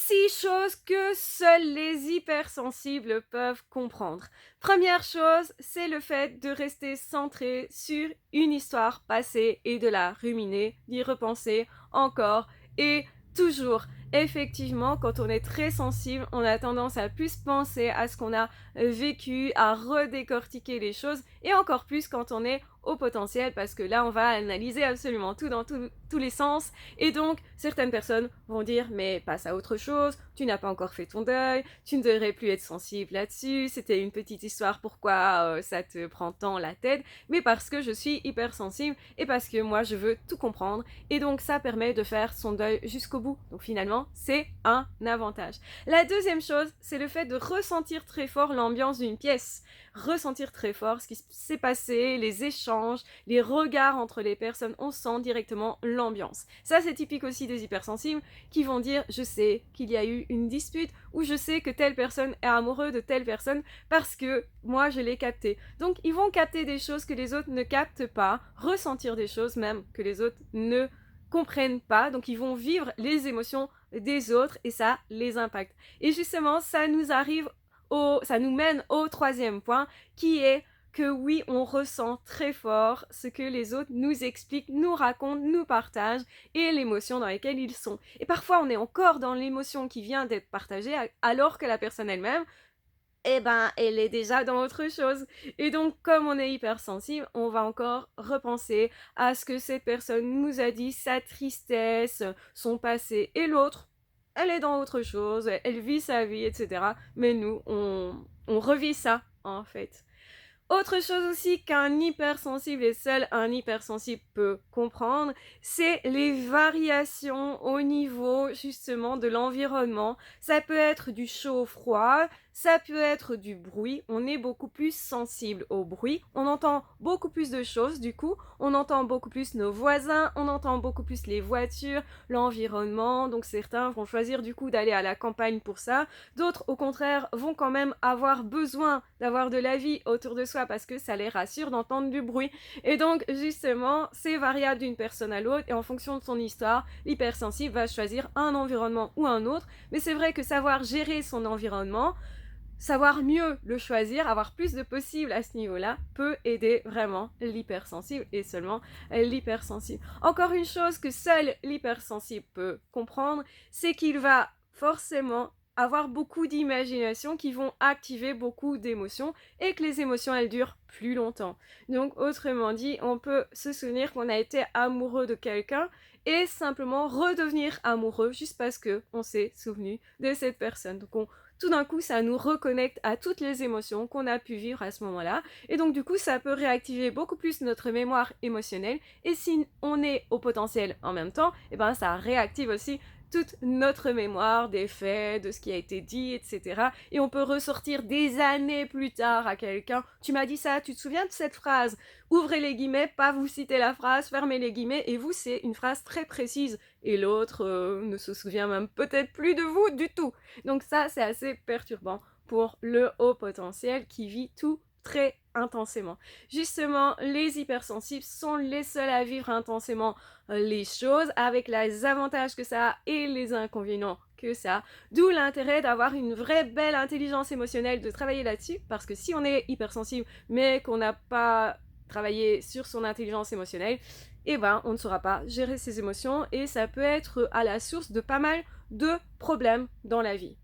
6 choses que seuls les hypersensibles peuvent comprendre. Première chose, c'est le fait de rester centré sur une histoire passée et de la ruminer, d'y repenser encore et toujours. Effectivement, quand on est très sensible, on a tendance à plus penser à ce qu'on a vécu, à redécortiquer les choses, et encore plus quand on est au potentiel, parce que là, on va analyser absolument tout dans tous les sens, et donc certaines personnes vont dire mais passe à autre chose, tu n'as pas encore fait ton deuil, tu ne devrais plus être sensible là-dessus, c'était une petite histoire, pourquoi ça te prend tant la tête? Mais parce que je suis hypersensible et parce que moi je veux tout comprendre, et donc ça permet de faire son deuil jusqu'au bout. Donc finalement, c'est un avantage. La deuxième chose, c'est le fait de ressentir très fort l'ambiance d'une pièce, ressentir très fort ce qui s'est passé, les échanges, les regards entre les personnes, on sent directement l'ambiance. Ça, c'est typique aussi des hypersensibles qui vont dire je sais qu'il y a eu une dispute ou je sais que telle personne est amoureuse de telle personne parce que moi je l'ai capté. Donc ils vont capter des choses que les autres ne captent pas, ressentir des choses même que les autres ne comprennent pas, donc ils vont vivre les émotions des autres et ça les impacte. Et justement, ça nous mène au troisième point qui est que oui, on ressent très fort ce que les autres nous expliquent, nous racontent, nous partagent et l'émotion dans laquelle ils sont. Et parfois, on est encore dans l'émotion qui vient d'être partagée alors que la personne elle-même, eh ben, elle est déjà dans autre chose. Et donc, comme on est hypersensible, on va encore repenser à ce que cette personne nous a dit, sa tristesse, son passé, et l'autre, elle est dans autre chose, elle vit sa vie, etc. Mais nous, on revit ça, en fait. Autre chose aussi qu'un hypersensible et seul un hypersensible peut comprendre, c'est les variations au niveau justement de l'environnement. Ça peut être du chaud au froid, ça peut être du bruit. On est beaucoup plus sensible au bruit. On entend beaucoup plus de choses du coup. On entend beaucoup plus nos voisins, on entend beaucoup plus les voitures, l'environnement. Donc certains vont choisir du coup d'aller à la campagne pour ça. D'autres au contraire vont quand même avoir besoin d'avoir de la vie autour de soi parce que ça les rassure d'entendre du bruit. Et donc justement, c'est variable d'une personne à l'autre et en fonction de son histoire, l'hypersensible va choisir un environnement ou un autre. Mais c'est vrai que savoir gérer son environnement, savoir mieux le choisir, avoir plus de possibles à ce niveau-là, peut aider vraiment l'hypersensible et seulement l'hypersensible. Encore une chose que seul l'hypersensible peut comprendre, c'est qu'il va forcément avoir beaucoup d'imagination qui vont activer beaucoup d'émotions et que les émotions elles durent plus longtemps. Donc autrement dit, on peut se souvenir qu'on a été amoureux de quelqu'un et simplement redevenir amoureux juste parce que on s'est souvenu de cette personne. Donc tout d'un coup, ça nous reconnecte à toutes les émotions qu'on a pu vivre à ce moment-là. Et donc, du coup, ça peut réactiver beaucoup plus notre mémoire émotionnelle. Et si on est au potentiel en même temps, et ben, ça réactive aussi toute notre mémoire des faits, de ce qui a été dit, etc. Et on peut ressortir des années plus tard à quelqu'un. Tu m'as dit ça, tu te souviens de cette phrase? Ouvrez les guillemets, pas vous citer la phrase, fermez les guillemets, et vous, c'est une phrase très précise. Et l'autre ne se souvient même peut-être plus de vous du tout. Donc ça, c'est assez perturbant pour le haut potentiel qui vit tout très intensément. Justement, les hypersensibles sont les seuls à vivre intensément les choses avec les avantages que ça a et les inconvénients que ça a. D'où l'intérêt d'avoir une vraie belle intelligence émotionnelle, de travailler là-dessus, parce que si on est hypersensible mais qu'on n'a pas travaillé sur son intelligence émotionnelle, eh ben on ne saura pas gérer ses émotions et ça peut être à la source de pas mal de problèmes dans la vie.